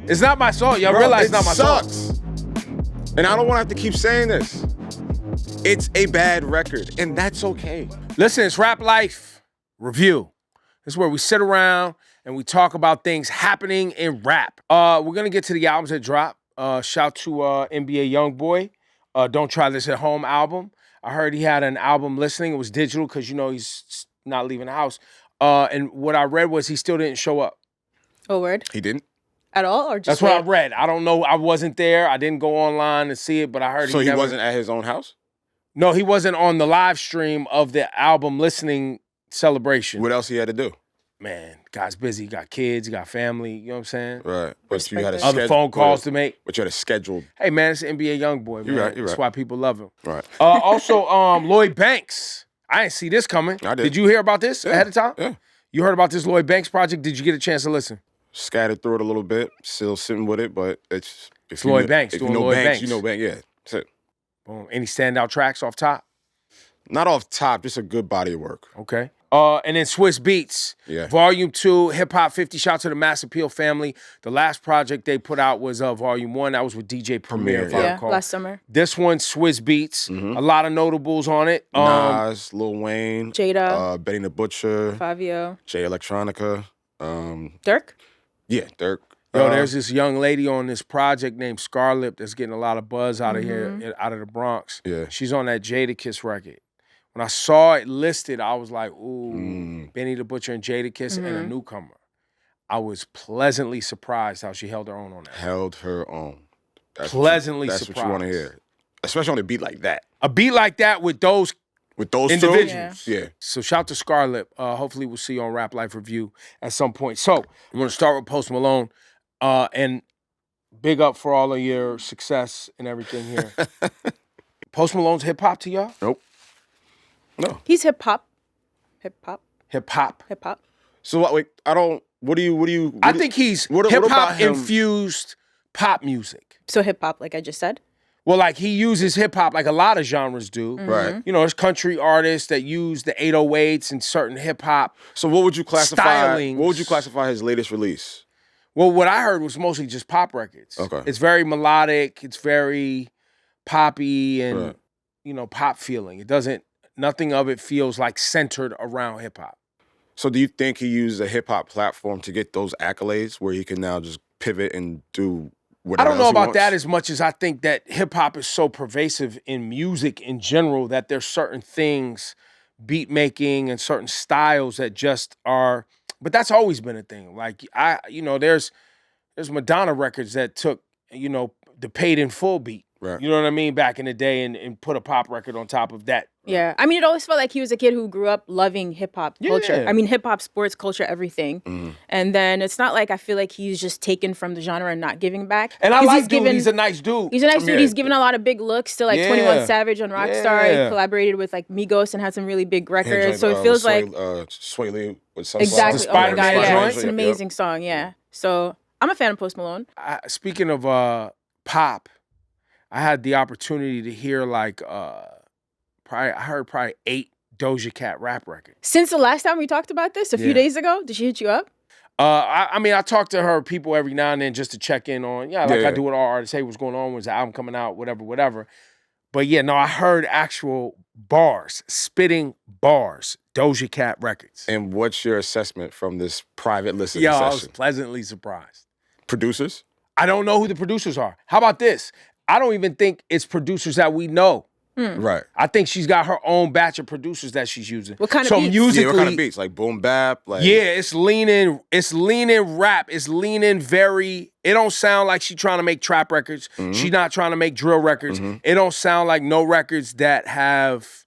It's not my song. Y'all realize it's not my song. song. And I don't want to have to keep saying this. It's a bad record, and that's okay. Listen, it's Rap Life Review. This is where we sit around and we talk about things happening in rap. We're going to get to the albums that drop. Shout to NBA YoungBoy. Don't Try This at Home album. I heard he had an album listening. It was digital because, he's not leaving the house. And what I read was he still didn't show up. Oh, word? He didn't? At all? Or just That's what I read. I don't know. I wasn't there. I didn't go online to see it, but I heard So he wasn't at his own house? No, he wasn't on the live stream of the album listening celebration. What else he had to do? Man, guy's busy. He got kids. He got family. You know what I'm saying? Right. But you had a other phone calls to make. But you had a scheduled. Hey, man, it's NBA YoungBoy, man. You're right. That's why people love him. Right. Also, Lloyd Banks. I didn't see this coming. I did. Did you hear about this ahead of time? Yeah. You heard about this Lloyd Banks project? Did you get a chance to listen? Scattered through it a little bit. Still sitting with it, but it's... It's Lloyd Banks. If you know Banks, you know Banks. Yeah, that's it. Boom. Any standout tracks off top? Not off top, just a good body of work. Okay. And then Swizz Beatz. Yeah. Volume 2, Hip Hop 50. Shout out to the Mass Appeal family. The last project they put out was Volume 1. That was with DJ Premier, if I recall. Last summer. This one, Swizz Beatz. A lot of notables on it. Nas, Lil Wayne. Jada. Benny the Butcher. Fabio. Jay Electronica. Dirk? Yeah, Dirk. Yo, there's this young lady on this project named Scarlett that's getting a lot of buzz out of here, out of the Bronx. Yeah. She's on that Jadakiss record. When I saw it listed, I was like, ooh, Benny the Butcher and Jadakiss and a newcomer. I was pleasantly surprised how she held her own on that. Held her own. Pleasantly surprised. That's what you want to hear. Especially on a beat like that. A beat like that with those individuals. Two? Yeah. So shout out to Scarlett. Hopefully we'll see you on Rap Life Review at some point. So I'm going to start with Post Malone. And big up for all of your success and everything here. Post Malone's hip-hop to y'all? Nope. No. He's hip-hop. Hip-hop? Hip-hop. So wait, I think he's hip-hop infused pop music. So hip-hop, like I just said? Well, like he uses hip-hop like a lot of genres do. Right. There's country artists that use the 808s and certain hip-hop. So what would you classify? Stylings. What would you classify his latest release? Well, what I heard was mostly just pop records. Okay. It's very melodic. It's very poppy and, pop feeling. Nothing of it feels like centered around hip hop. So do you think he used a hip hop platform to get those accolades where he can now just pivot and do whatever I don't know else he about wants? that as much as I think that hip hop is so pervasive in music in general that there's certain things, beat making and certain styles that just are. But that's always been a thing. Like there's Madonna records that took the paid in full beat. Right. You know what I mean? Back in the day and put a pop record on top of that. Yeah. I mean, it always felt like he was a kid who grew up loving hip-hop culture. Yeah. I mean, hip-hop, sports, culture, everything. And then it's not like I feel like he's just taken from the genre and not giving back. And I like dude. He's a nice dude. He's a nice dude. He's given a lot of big looks to 21 Savage on Rockstar. He collaborated with Migos and had some really big records. So it feels like... Sway Lee with some exactly. songs. Oh my God, yeah. It's an Yep. amazing song, yeah. So I'm a fan of Post Malone. Speaking of pop, I had the opportunity to hear I heard probably 8 Doja Cat rap records. Since the last time we talked about this, a few days ago, did she hit you up? I talk to her people every now and then just to check in on, I do with all artists. Hey, what's going on? When's the album coming out? Whatever. But I heard actual bars, spitting bars, Doja Cat records. And what's your assessment from this private listening session? I was pleasantly surprised. Producers? I don't know who the producers are. How about this? I don't even think it's producers that we know. Right. I think she's got her own batch of producers that she's using. What kind of beats? Musically, what kind of beats? Like boom bap? It's leaning rap. It's leaning very, it don't sound like she's trying to make trap records. She's not trying to make drill records. It don't sound like no records that have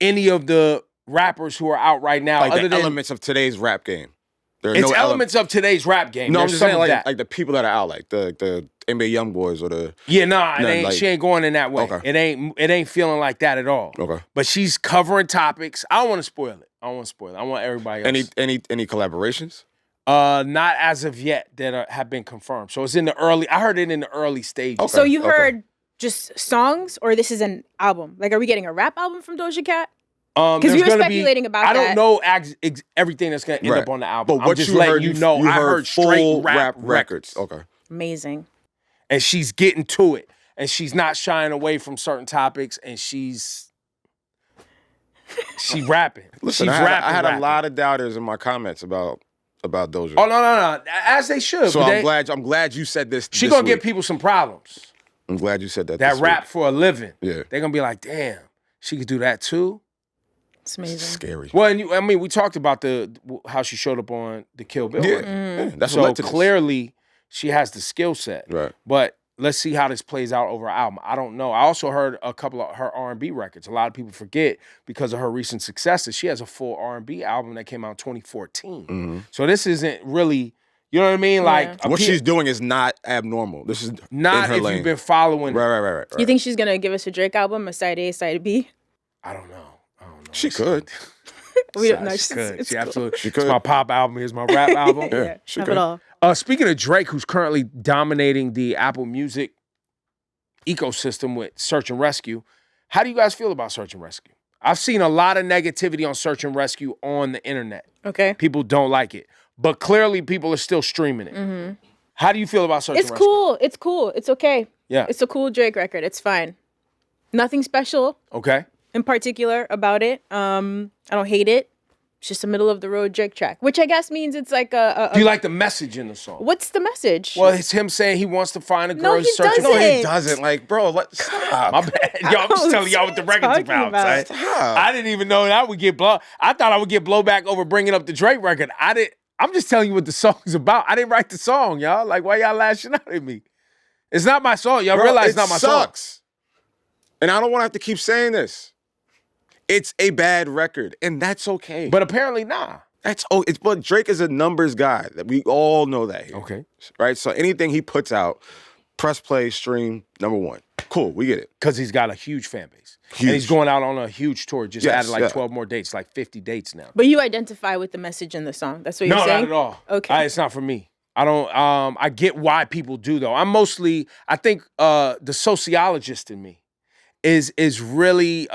any of the rappers who are out right now. Like the elements of today's rap game. It's elements of today's rap game. No, I'm There's just saying like the people that are out, like the NBA YoungBoys or the... she ain't going in that way. Okay. It ain't feeling like that at all. Okay. But she's covering topics. I don't want to spoil it. I want everybody else. Any collaborations? Not as of yet that have been confirmed. So it's in the early... I heard it in the early stages. Okay. So you heard just songs or this is an album? Like, are we getting a rap album from Doja Cat? Because we were speculating about I that. don't know everything that's going to end up on the album. But what I'm just you letting heard, you know, I heard straight rap records. Okay. Amazing. And she's getting to it. And she's not shying away from certain topics. And she's rapping. Listen, she's I had rapping. a lot of doubters in my comments about Doja. Oh, no. As they should. So I'm glad you said this. She's going to give people some problems. I'm glad you said that. That rap for a living. Yeah. They're going to be like, damn, she could do that too? It's amazing. It's scary. Well, and we talked about how she showed up on the Kill Bill. Yeah, Right? yeah, that's so what led to clearly she has the skill set. Right. But let's see how this plays out over her album. I don't know. I also heard a couple of her R&B records. A lot of people forget because of her recent successes. She has a full R&B album that came out in 2014. Mm-hmm. So this isn't really, you know what I mean? Like what she's doing is not abnormal. This is not in her if lane. you've been following. Right. You think she's gonna give us a Drake album, a side A, side B? I don't know. She could. We don't know. She could. She cool. absolutely. She could. It's my pop album. Here's my rap album. Yeah, she have could. it all. Speaking of Drake, who's currently dominating the Apple Music ecosystem with Search and Rescue, how do you guys feel about Search and Rescue? I've seen a lot of negativity on Search and Rescue on the internet. Okay. People don't like it, but clearly people are still streaming it. Mm-hmm. How do you feel about Search and It's Rescue? cool. It's cool. It's okay. Yeah. It's a cool Drake record. It's fine. Nothing special Okay. in particular about it. I don't hate it. It's just a middle of the road Drake track, which I guess means it's like a Do you like the message in the song? What's the message? Well, it's him saying he wants to find a girl. No, he's he searching. doesn't. No, he doesn't. Like, bro, stop. My bad. Yo, I'm just telling y'all what the record's about. Son. Stop. I didn't even know that would get blow. I thought I would get blowback over bringing up the Drake record. I'm just telling you what the song's about. I didn't write the song, y'all. Like, why y'all lashing out at me? It's not my song. Y'all realize it's not my sucks. And I don't want to have to keep saying this. It's a bad record, and that's okay. song. But apparently, nah. But Drake is a numbers guy. That we all know that here. Okay. Right? So anything he puts out, press play, stream, number one. Cool, we get it. Because he's got a huge fan base. Huge. And he's going out on a huge tour. Just Yes, added like yeah. 12 more dates, like 50 dates now. But you identify with the message in the song. That's what you're No, saying? not at all. Okay. It's not for me. I don't, I get why people do though. I think the sociologist in me is really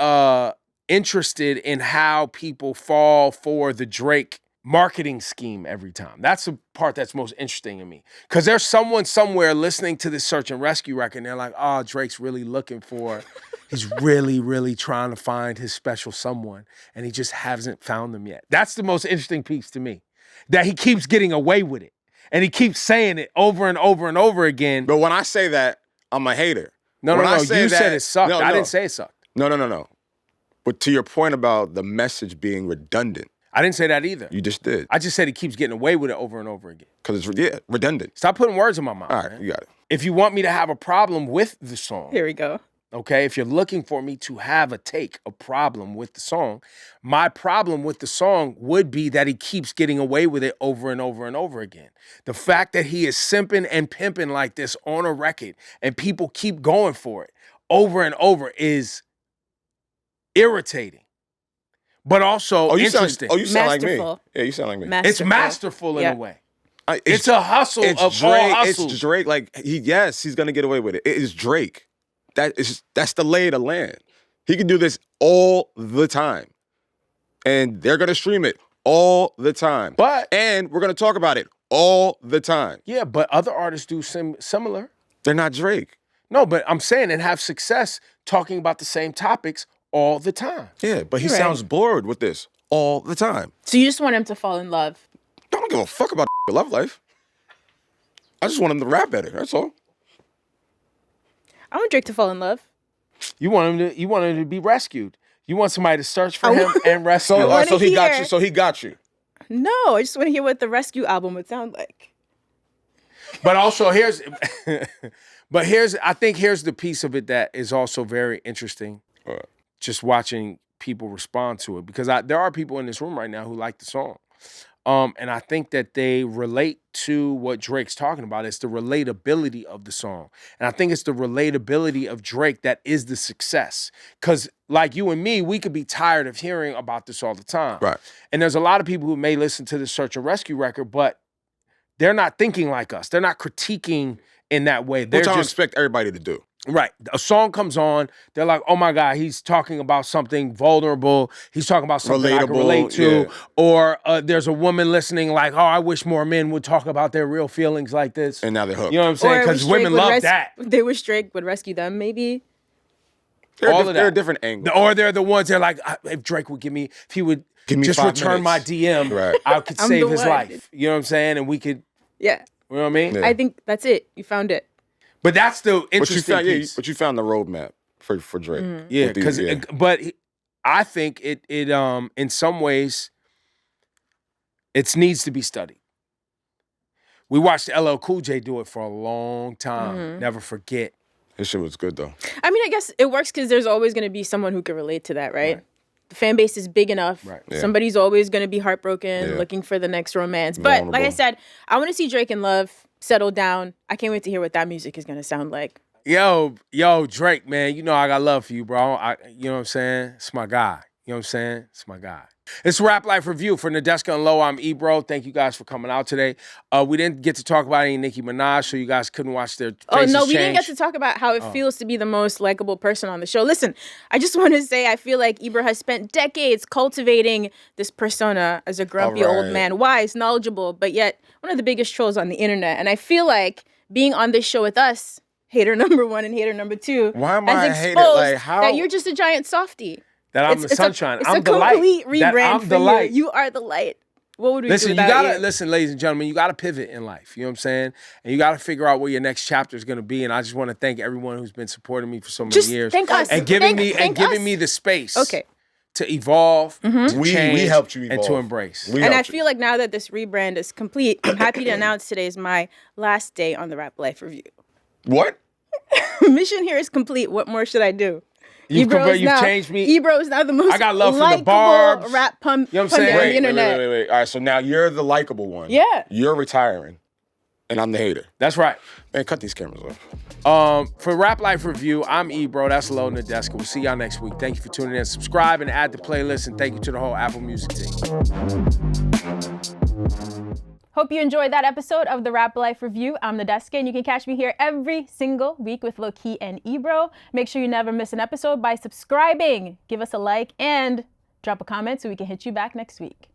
interested in how people fall for the Drake marketing scheme every time. That's the part that's most interesting in me. Because there's someone somewhere listening to this Search and Rescue record and they're like, oh, Drake's really looking for, he's really, really trying to find his special someone and he just hasn't found them yet. That's the most interesting piece to me. That he keeps getting away with it. And he keeps saying it over and over and over again. But when I say that, I'm a hater. No, you said it sucked. I didn't say it sucked. No. But to your point about the message being redundant. I didn't say that either. You just did. I just said he keeps getting away with it over and over again. Because it's redundant. Stop putting words in my mouth. All right, man. you got it. If you want me to have a problem with the song, Here we go. okay, if you're looking for me to have a problem with the song, my problem with the song would be that he keeps getting away with it over and over and over again. The fact that he is simping and pimping like this on a record and people keep going for it over and over is irritating, but also interesting. You sound like me. Masterful. Yeah, you sound like me. It's masterful in a way. It's a hustle it's of Drake, all hustles. It's Drake. Like he's gonna get away with it. It is Drake. That's the lay of the land. He can do this all the time, and they're gonna stream it all the time. And we're gonna talk about it all the time. Yeah, but other artists do similar. They're not Drake. No, but I'm saying and have success talking about the same topics all the time. Yeah, but he You're right. sounds bored with this all the time. So you just want him to fall in love. I don't give a fuck about love life. I just want him to rap better. That's all. I want Drake to fall in love. You want him to be rescued. You want somebody to search for him and rescue him. wanna So he got hear- you. So he got you. No, I just want to hear what the Rescue album would sound like. But also here's I think here's the piece of it that is also very interesting. Just watching people respond to it, because there are people in this room right now who like the song. And I think that they relate to what Drake's talking about. It's the relatability of the song. And I think it's the relatability of Drake that is the success. Because like you and me, we could be tired of hearing about this all the time. Right. And there's a lot of people who may listen to the Search and Rescue record, but they're not thinking like us. They're not critiquing in that way. They're Which I just expect everybody to do. Right. A song comes on, they're like, oh my God, he's talking about something vulnerable. He's talking about something I can Relatable, relate to. yeah. Or there's a woman listening like, oh, I wish more men would talk about their real feelings like this. And now they're hooked. You know what I'm saying? Because women love that. They wish Drake would rescue them, maybe. They're a different angle. Or they're the ones that are like, if Drake would if he would just 5 return my minutes. DM, Right. I could save his one. life. You know what I'm saying? And we could, Yeah. you know what I mean? Yeah. I think that's it. You found it. But that's the interesting piece. But you found the roadmap for Drake. Mm-hmm. Yeah, because but I think it in some ways it needs to be studied. We watched LL Cool J do it for a long time. Mm-hmm. Never forget. His shit was good though. I mean, I guess it works because there's always going to be someone who can relate to that, right? The fan base is big enough. Right. Yeah. Somebody's always going to be heartbroken, Yeah. looking for the next romance. But like I Vulnerable. said, I want to see Drake in Love settle down. I can't wait to hear what that music is going to sound like. Yo, Drake, man, you know I got love for you, bro. You know what I'm saying? It's my guy. You know what I'm saying? It's my guy. It's Rap Life Review for Nadeska and Low. I'm Ebro. Thank you guys for coming out today. We didn't get to talk about any Nicki Minaj, so you guys couldn't watch their faces Oh, no, we didn't get change. to talk about how it feels to be the most likable person on the show. Listen, I just want to say I feel like Ebro has spent decades cultivating this persona as a grumpy All old right. man, wise, knowledgeable, but yet one of the biggest trolls on the internet. And I feel like being on this show with us, hater number 1 and hater number 2, Why am has I a hater? exposed Like, how- that you're just a giant softie. That I'm the sunshine. I'm It's the a light. complete That rebrand I'm for the you. light. You are the light. What would we Listen, do you without gotta you? listen, ladies and gentlemen. You gotta pivot in life. You know what I'm saying? And you gotta figure out where your next chapter is gonna be. And I just want to thank everyone who's been supporting me for so many Just years thank us. and giving Thank us. me the space. Okay. To evolve, to We change, helped you and to evolve. embrace. We And I helped you. feel like now that this rebrand is complete, I'm happy to announce today is my last day on the Rap Life Review. What? Mission here is complete. What more should I do? You've changed me. Ebro is now the most I got love for the likable barbs. rap pundit You know what I'm on saying? the internet. Wait. All right, so now you're the likable one. Yeah. You're retiring, and I'm the hater. That's right. Man, cut these cameras off. For Rap Life Review, I'm Ebro. That's Low Nadeska. We'll see y'all next week. Thank you for tuning in. Subscribe and add the playlist. And thank you to the whole Apple Music team. Hope you enjoyed that episode of the Rap Life Review. I'm Nadeska, and you can catch me here every single week with Lowkey and Ebro. Make sure you never miss an episode by subscribing. Give us a like and drop a comment so we can hit you back next week.